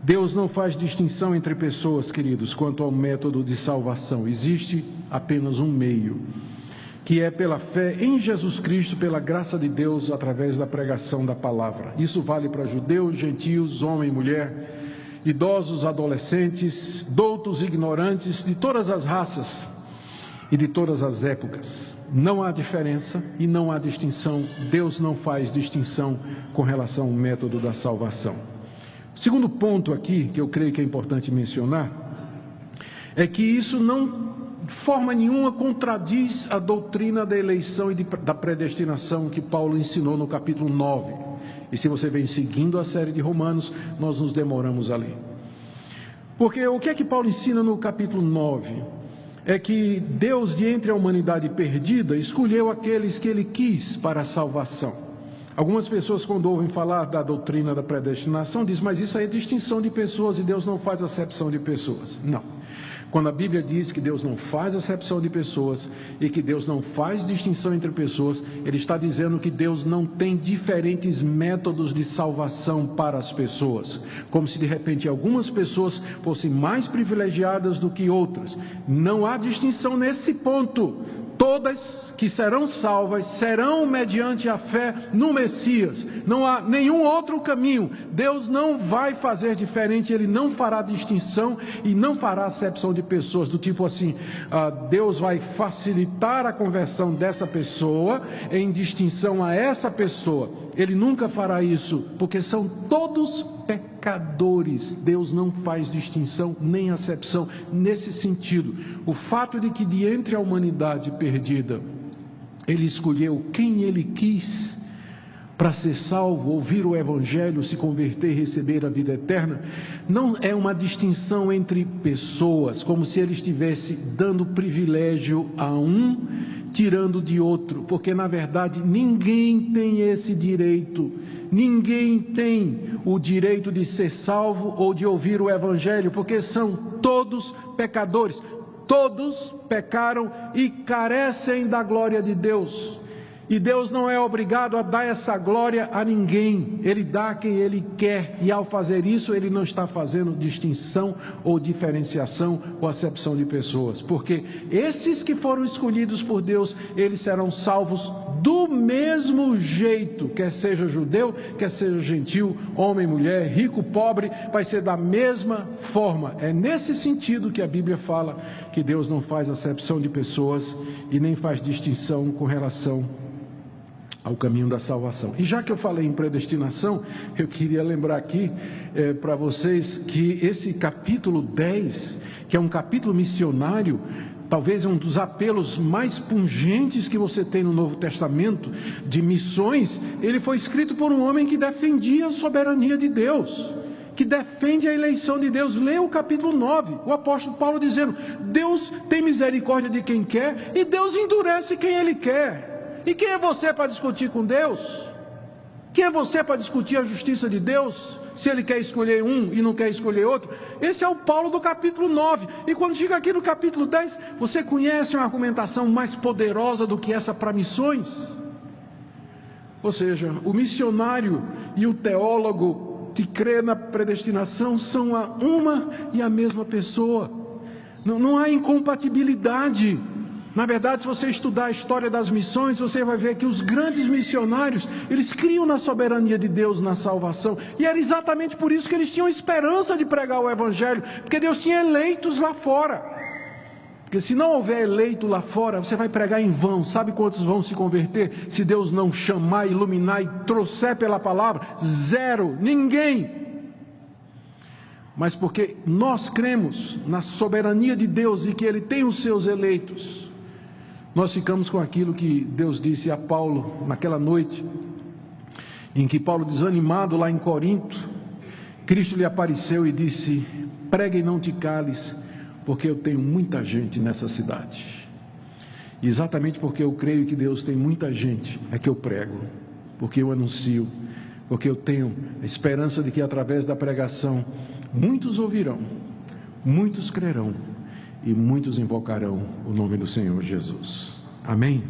Deus não faz distinção entre pessoas, queridos, quanto ao método de salvação. Existe apenas um meio, que é pela fé em Jesus Cristo, pela graça de Deus, através da pregação da palavra. Isso vale para judeus, gentios, homem e mulher, idosos, adolescentes, doutos, ignorantes, de todas as raças e de todas as épocas. Não há diferença e não há distinção. Deus não faz distinção com relação ao método da salvação. O segundo ponto aqui, que eu creio que é importante mencionar, é que isso não, de forma nenhuma, contradiz a doutrina da eleição e da predestinação que Paulo ensinou no capítulo 9. E se você vem seguindo a série de Romanos, nós nos demoramos ali. Porque o que é que Paulo ensina no capítulo 9? É que Deus, de entre a humanidade perdida, escolheu aqueles que Ele quis para a salvação. Algumas pessoas, quando ouvem falar da doutrina da predestinação, dizem, mas isso aí é distinção de pessoas e Deus não faz acepção de pessoas. Não. Quando a Bíblia diz que Deus não faz acepção de pessoas e que Deus não faz distinção entre pessoas, Ele está dizendo que Deus não tem diferentes métodos de salvação para as pessoas, como se de repente algumas pessoas fossem mais privilegiadas do que outras. Não há distinção nesse ponto. Todas que serão salvas serão mediante a fé no Messias. Não há nenhum outro caminho. Deus não vai fazer diferente, Ele não fará distinção e não fará acepção de pessoas, do tipo assim, Deus vai facilitar a conversão dessa pessoa em distinção a essa pessoa. Ele nunca fará isso, porque são todos pecadores. Deus não faz distinção nem acepção nesse sentido. O fato de que de entre a humanidade perdida, Ele escolheu quem Ele quis para ser salvo, ouvir o Evangelho, se converter e receber a vida eterna, não é uma distinção entre pessoas, como se Ele estivesse dando privilégio a um, tirando de outro, porque na verdade ninguém tem esse direito. Ninguém tem o direito de ser salvo ou de ouvir o Evangelho, porque são todos pecadores. Todos pecaram e carecem da glória de Deus. E Deus não é obrigado a dar essa glória a ninguém. Ele dá a quem Ele quer. E ao fazer isso, Ele não está fazendo distinção ou diferenciação ou acepção de pessoas. Porque esses que foram escolhidos por Deus, eles serão salvos do mesmo jeito. Quer seja judeu, quer seja gentil, homem, mulher, rico, pobre, vai ser da mesma forma. É nesse sentido que a Bíblia fala que Deus não faz acepção de pessoas e nem faz distinção com relação ao caminho da salvação. E já que eu falei em predestinação, eu queria lembrar aqui para vocês que esse capítulo 10, que é um capítulo missionário, talvez é um dos apelos mais pungentes que você tem no Novo Testamento, de missões, ele foi escrito por um homem que defendia a soberania de Deus, que defende a eleição de Deus. Leia o capítulo 9, o apóstolo Paulo dizendo, Deus tem misericórdia de quem quer, e Deus endurece quem Ele quer. E quem é você para discutir com Deus? Quem é você para discutir a justiça de Deus? Se Ele quer escolher um e não quer escolher outro? Esse é o Paulo do capítulo 9. E quando chega aqui no capítulo 10, você conhece uma argumentação mais poderosa do que essa para missões? Ou seja, o missionário e o teólogo que crê na predestinação são uma e a mesma pessoa. Não há incompatibilidade. Na verdade, se você estudar a história das missões, você vai ver que os grandes missionários, eles criam na soberania de Deus na salvação, e era exatamente por isso que eles tinham esperança de pregar o Evangelho, porque Deus tinha eleitos lá fora. Porque se não houver eleito lá fora, você vai pregar em vão. Sabe quantos vão se converter se Deus não chamar, iluminar e trouxer pela palavra? Zero, ninguém. Mas porque nós cremos na soberania de Deus e que Ele tem os seus eleitos, nós ficamos com aquilo que Deus disse a Paulo naquela noite, em que Paulo, desanimado lá em Corinto, Cristo lhe apareceu e disse, prega e não te cales, porque eu tenho muita gente nessa cidade. E exatamente porque eu creio que Deus tem muita gente, é que eu prego, porque eu anuncio, porque eu tenho a esperança de que através da pregação, muitos ouvirão, muitos crerão, e muitos invocarão o nome do Senhor Jesus. Amém?